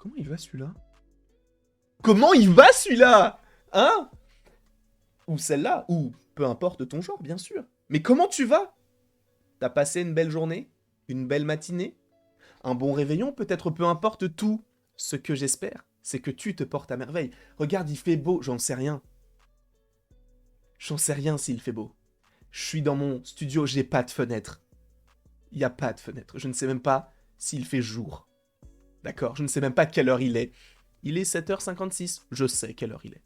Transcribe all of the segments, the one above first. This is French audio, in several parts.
Comment il va celui-là? Comment il va celui-là? Hein? Ou celle-là, ou peu importe ton genre, bien sûr. Mais comment tu vas? T'as passé une belle journée? Une belle matinée? Un bon réveillon? Peut-être peu importe tout. Ce que j'espère, c'est que tu te portes à merveille. Regarde, il fait beau, j'en sais rien. J'en sais rien s'il fait beau. Je suis dans mon studio, j'ai pas de fenêtre. Il n'y a pas de fenêtre. Je ne sais même pas s'il fait jour. D'accord? Je ne sais même pas quelle heure il est. Il est 7h56. Je sais quelle heure il est.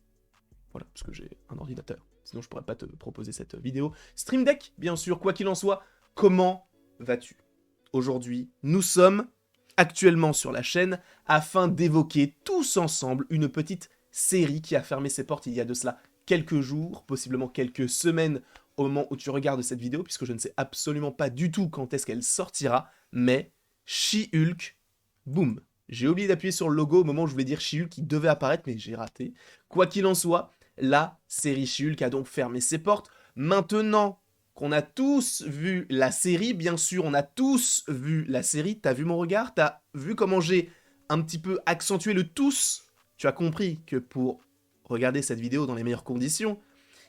Voilà, parce que j'ai un ordinateur. Sinon, je pourrais pas te proposer cette vidéo. Stream Deck, bien sûr, quoi qu'il en soit. Comment vas-tu? Aujourd'hui, nous sommes actuellement sur la chaîne afin d'évoquer tous ensemble une petite série qui a fermé ses portes il y a de cela quelques jours, possiblement quelques semaines au moment où tu regardes cette vidéo, puisque je ne sais absolument pas du tout quand est-ce qu'elle sortira, mais She-Hulk, boum. J'ai oublié d'appuyer sur le logo au moment où je voulais dire She-Hulk qui devait apparaître, mais j'ai raté. Quoi qu'il en soit, la série She-Hulk a donc fermé ses portes. Maintenant qu'on a tous vu la série, bien sûr, on a tous vu la série. T'as vu mon regard? T'as vu comment j'ai un petit peu accentué le tous? Tu as compris que pour regarder cette vidéo dans les meilleures conditions,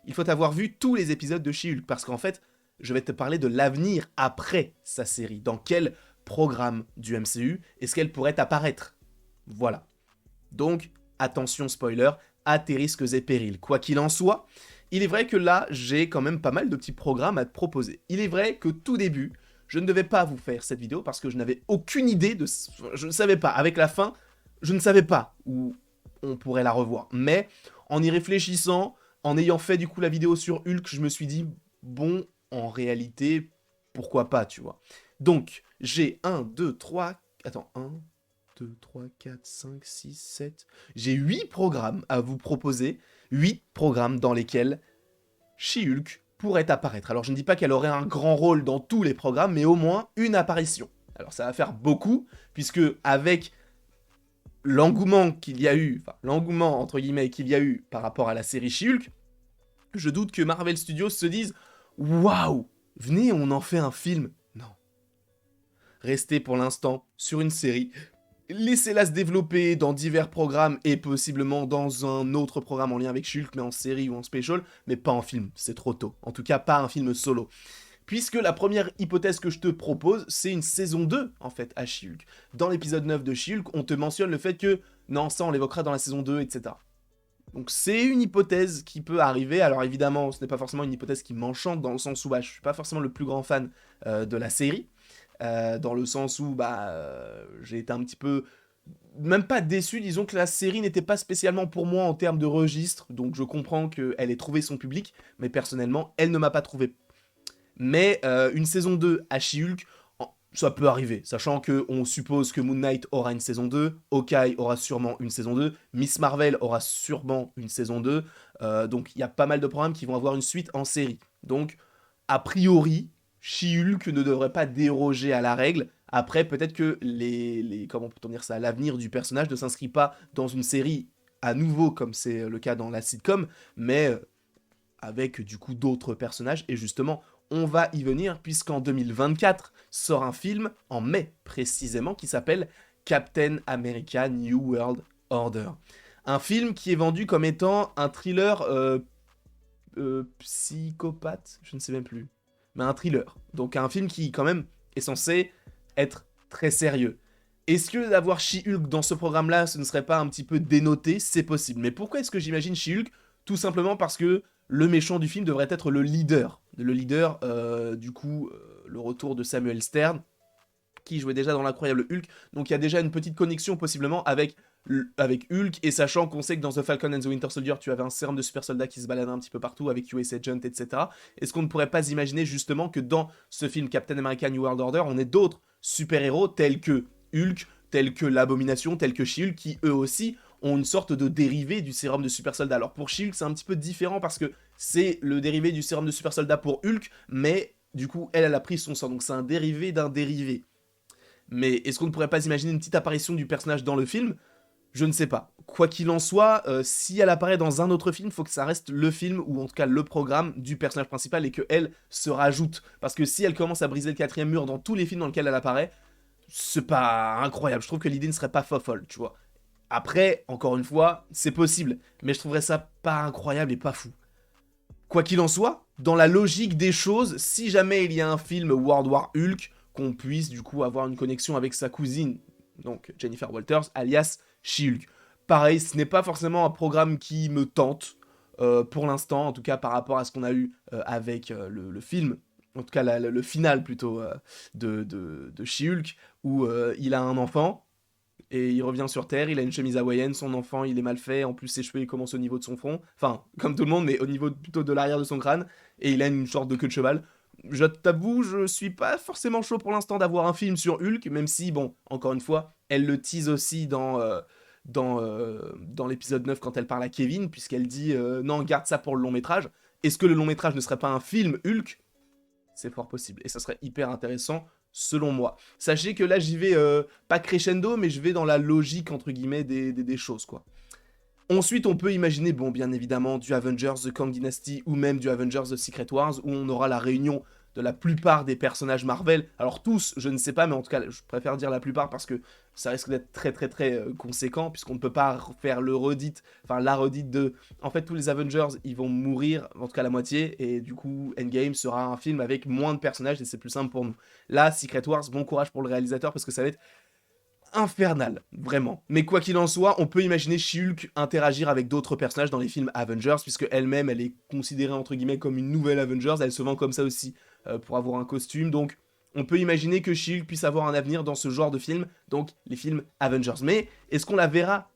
il faut avoir vu tous les épisodes de She-Hulk, parce qu'en fait, je vais te parler de l'avenir après sa série. Dans quel programme du MCU est-ce qu'elle pourrait apparaître? Voilà. Donc, attention spoiler, à tes risques et périls. Quoi qu'il en soit, il est vrai que là, j'ai quand même pas mal de petits programmes à te proposer. Il est vrai que tout début, je ne devais pas vous faire cette vidéo parce que je n'avais aucune idée de... Je ne savais pas. Avec la fin, je ne savais pas où on pourrait la revoir. Mais en y réfléchissant, en ayant fait du coup la vidéo sur Hulk, je me suis dit, bon, en réalité, pourquoi pas, tu vois. Donc, j'ai 1, 2, 3... Attends, 1, 2, 3, 4, 5, 6, 7... J'ai 8 programmes à vous proposer. 8 programmes dans lesquels She-Hulk pourrait apparaître. Alors je ne dis pas qu'elle aurait un grand rôle dans tous les programmes, mais au moins une apparition. Alors ça va faire beaucoup, puisque avec l'engouement qu'il y a eu, enfin l'engouement entre guillemets qu'il y a eu par rapport à la série She-Hulk, je doute que Marvel Studios se dise « Waouh, venez on en fait un film ». Non. Restez pour l'instant sur une série. Laissez-la se développer dans divers programmes et possiblement dans un autre programme en lien avec Shulk, mais en série ou en special, mais pas en film, c'est trop tôt. En tout cas, pas un film solo. Puisque la première hypothèse que je te propose, c'est une saison 2, en fait, à She-Hulk. Dans l'épisode 9 de She-Hulk, on te mentionne le fait que, non, ça on l'évoquera dans la saison 2, etc. Donc c'est une hypothèse qui peut arriver. Alors évidemment, ce n'est pas forcément une hypothèse qui m'enchante, dans le sens où bah, je suis pas forcément le plus grand fan de la série. Dans le sens où j'ai été un petit peu, même pas déçu, disons que la série n'était pas spécialement pour moi en termes de registre, donc je comprends qu'elle ait trouvé son public, mais personnellement, elle ne m'a pas trouvé. Mais une saison 2 à She-Hulk, ça peut arriver, sachant qu'on suppose que Moon Knight aura une saison 2, Hawkeye aura sûrement une saison 2, Miss Marvel aura sûrement une saison 2, donc il y a pas mal de programmes qui vont avoir une suite en série. Donc, a priori, She-Hulk ne devrait pas déroger à la règle. Après, peut-être que comment peut-on dire ça, l'avenir du personnage ne s'inscrit pas dans une série à nouveau, comme c'est le cas dans la sitcom, mais avec du coup d'autres personnages. Et justement, on va y venir, puisqu'en 2024 sort un film, en mai précisément, qui s'appelle Captain America New World Order. Un film qui est vendu comme étant un thriller psychopathe, je ne sais même plus, mais un thriller. Donc un film qui quand même est censé être très sérieux. Est-ce que d'avoir She-Hulk dans ce programme-là, ce ne serait pas un petit peu dénoté? C'est possible. Mais pourquoi est-ce que j'imagine She-Hulk? Tout simplement parce que le méchant du film devrait être le leader. Le leader, le retour de Samuel Stern, qui jouait déjà dans l'incroyable Hulk. Donc il y a déjà une petite connexion possiblement avec Hulk, et sachant qu'on sait que dans The Falcon and the Winter Soldier, tu avais un sérum de super soldat qui se baladait un petit peu partout avec US Agent, etc. Est-ce qu'on ne pourrait pas imaginer justement que dans ce film Captain America New World Order, on ait d'autres super-héros tels que Hulk, tels que l'Abomination, tels que She-Hulk, qui eux aussi ont une sorte de dérivé du sérum de super soldat. Alors pour She-Hulk, c'est un petit peu différent parce que c'est le dérivé du sérum de super soldat pour Hulk, mais du coup, elle a pris son sang, donc c'est un dérivé d'un dérivé. Mais est-ce qu'on ne pourrait pas imaginer une petite apparition du personnage dans le film? Je ne sais pas. Quoi qu'il en soit, si elle apparaît dans un autre film, il faut que ça reste le film, ou en tout cas le programme du personnage principal, et qu'elle se rajoute. Parce que si elle commence à briser le quatrième mur dans tous les films dans lesquels elle apparaît, c'est pas incroyable. Je trouve que l'idée ne serait pas folle, tu vois. Après, encore une fois, c'est possible, mais je trouverais ça pas incroyable et pas fou. Quoi qu'il en soit, dans la logique des choses, si jamais il y a un film World War Hulk, qu'on puisse du coup avoir une connexion avec sa cousine, donc Jennifer Walters, alias She-Hulk. Pareil, ce n'est pas forcément un programme qui me tente, pour l'instant, en tout cas par rapport à ce qu'on a eu avec le film, en tout cas le final plutôt de She-Hulk, où il a un enfant, et il revient sur Terre, il a une chemise hawaïenne, son enfant il est mal fait, en plus ses cheveux ils commencent au niveau de son front, enfin comme tout le monde mais au niveau plutôt de l'arrière de son crâne, et il a une sorte de queue de cheval. Je t'avoue, je suis pas forcément chaud pour l'instant d'avoir un film sur Hulk, même si, bon, encore une fois, elle le tease aussi dans l'épisode 9 quand elle parle à Kevin, puisqu'elle dit non, garde ça pour le long métrage. Est-ce que le long métrage ne serait pas un film Hulk? C'est fort possible. Et ça serait hyper intéressant, selon moi. Sachez que là, j'y vais pas crescendo, mais je vais dans la logique, entre guillemets, des choses, quoi. Ensuite, on peut imaginer, bon, bien évidemment, du Avengers The Kang Dynasty ou même du Avengers The Secret Wars, où on aura la réunion de la plupart des personnages Marvel. Alors tous, je ne sais pas, mais en tout cas, je préfère dire la plupart parce que ça risque d'être très très très conséquent, puisqu'on ne peut pas faire le redite, enfin la redite de... En fait, tous les Avengers, ils vont mourir, en tout cas la moitié, et du coup, Endgame sera un film avec moins de personnages, et c'est plus simple pour nous. Là, Secret Wars, bon courage pour le réalisateur, parce que ça va être infernal, vraiment. Mais quoi qu'il en soit, on peut imaginer She-Hulk interagir avec d'autres personnages dans les films Avengers, puisque elle-même, elle est considérée entre guillemets comme une nouvelle Avengers, elle se vend comme ça aussi pour avoir un costume, donc on peut imaginer que She-Hulk puisse avoir un avenir dans ce genre de film, donc les films Avengers. Mais est-ce qu'on la verra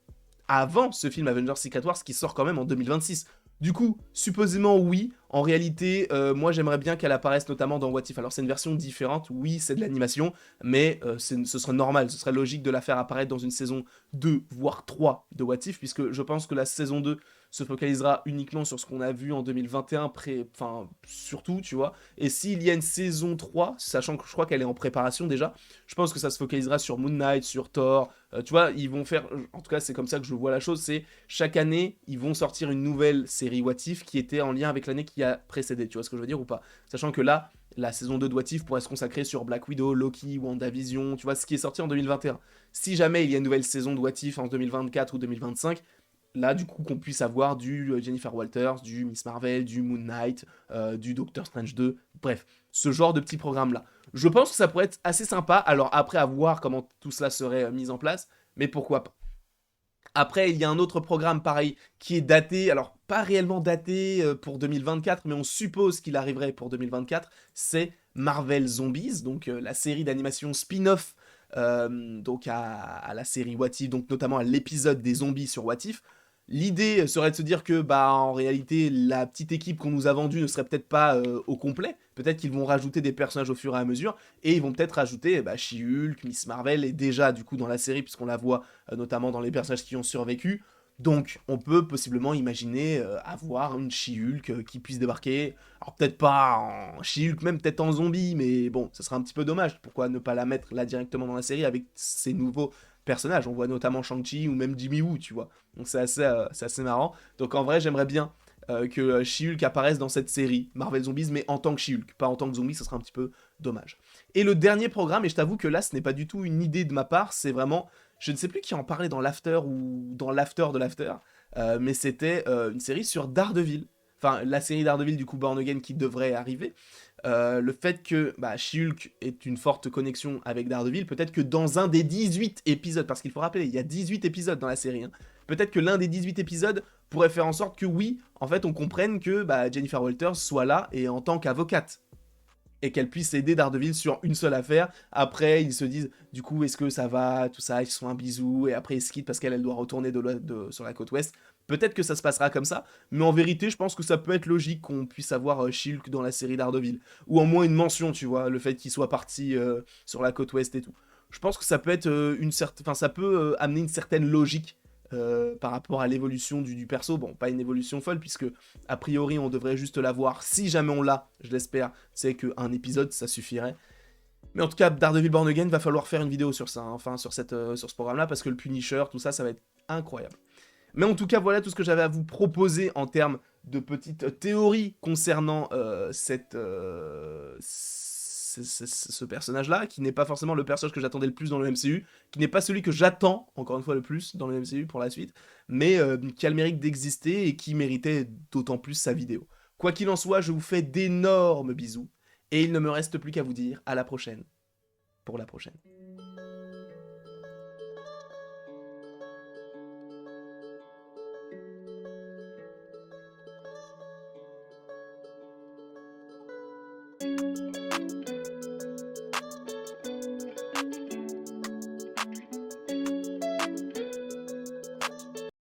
avant ce film Avengers Secret Wars qui sort quand même en 2026? Du coup, supposément oui. En réalité, moi j'aimerais bien qu'elle apparaisse notamment dans What If. Alors c'est une version différente, oui c'est de l'animation, mais ce serait normal, ce serait logique de la faire apparaître dans une saison 2, voire 3 de What If, puisque je pense que la saison 2 se focalisera uniquement sur ce qu'on a vu en 2021, enfin surtout, tu vois. Et s'il y a une saison 3, sachant que je crois qu'elle est en préparation déjà, je pense que ça se focalisera sur Moon Knight, sur Thor, tu vois, ils vont faire, en tout cas c'est comme ça que je vois la chose, c'est chaque année, ils vont sortir une nouvelle série What If qui était en lien avec l'année qui a précédé, tu vois ce que je veux dire ou pas? Sachant que là, la saison 2 de What If pourrait se consacrer sur Black Widow, Loki, WandaVision, tu vois, ce qui est sorti en 2021. Si jamais il y a une nouvelle saison de What If en 2024 ou 2025, là, du coup, qu'on puisse avoir du Jennifer Walters, du Miss Marvel, du Moon Knight, du Doctor Strange 2, bref, ce genre de petits programmes-là. Je pense que ça pourrait être assez sympa, alors après, à voir comment tout cela serait mis en place, mais pourquoi pas. Après, il y a un autre programme pareil qui est daté, alors pas réellement daté pour 2024, mais on suppose qu'il arriverait pour 2024, c'est Marvel Zombies, donc la série d'animation spin-off donc à la série What If, donc notamment à l'épisode des zombies sur What If. L'idée serait de se dire que, bah, en réalité, la petite équipe qu'on nous a vendue ne serait peut-être pas au complet. Peut-être qu'ils vont rajouter des personnages au fur et à mesure, et ils vont peut-être rajouter bah, She-Hulk, Miss Marvel, et déjà, du coup, dans la série, puisqu'on la voit notamment dans les personnages qui ont survécu. Donc, on peut possiblement imaginer avoir une She-Hulk qui puisse débarquer. Alors, peut-être pas en She-Hulk, même peut-être en zombie, mais bon, ça sera un petit peu dommage. Pourquoi ne pas la mettre là directement dans la série avec ces nouveaux personnages? On voit notamment Shang-Chi ou même Jimmy Woo, tu vois. Donc, c'est assez marrant. Donc, en vrai, j'aimerais bien que She-Hulk apparaisse dans cette série Marvel Zombies, mais en tant que She-Hulk, pas en tant que zombie, ça serait un petit peu dommage. Et le dernier programme, et je t'avoue que là, ce n'est pas du tout une idée de ma part, c'est vraiment je ne sais plus qui en parlait dans l'after ou dans l'after de l'after, mais c'était une série sur Daredevil. Enfin, la série Daredevil du coup Born Again qui devrait arriver. Le fait que bah, She-Hulk ait une forte connexion avec Daredevil, peut-être que dans un des 18 épisodes, parce qu'il faut rappeler, il y a 18 épisodes dans la série, hein, peut-être que l'un des 18 épisodes pourrait faire en sorte que oui, en fait, on comprenne que bah, Jennifer Walters soit là et en tant qu'avocate et qu'elle puisse aider Daredevil sur une seule affaire. Après, ils se disent, du coup, est-ce que ça va, tout ça, ils se font un bisou, et après ils se quittent parce qu'elle doit retourner sur la côte ouest. Peut-être que ça se passera comme ça, mais en vérité, je pense que ça peut être logique qu'on puisse avoir She-Hulk dans la série Daredevil. Ou au moins une mention, tu vois, le fait qu'il soit parti sur la côte ouest et tout. Je pense que ça peut être enfin, ça peut amener une certaine logique par rapport à l'évolution du perso. Bon, pas une évolution folle, puisque a priori on devrait juste la voir, si jamais on l'a, je l'espère, c'est qu'un épisode ça suffirait. Mais en tout cas, Daredevil Born Again, va falloir faire une vidéo sur ça, hein, enfin sur ce programme-là, parce que le Punisher, tout ça, ça va être incroyable. Mais en tout cas, voilà tout ce que j'avais à vous proposer en termes de petites théories concernant cette ce personnage-là, qui n'est pas forcément le personnage que j'attendais le plus dans le MCU, qui n'est pas celui que j'attends, encore une fois, le plus dans le MCU pour la suite, mais qui a le mérite d'exister et qui méritait d'autant plus sa vidéo. Quoi qu'il en soit, je vous fais d'énormes bisous, et il ne me reste plus qu'à vous dire à la prochaine, pour la prochaine.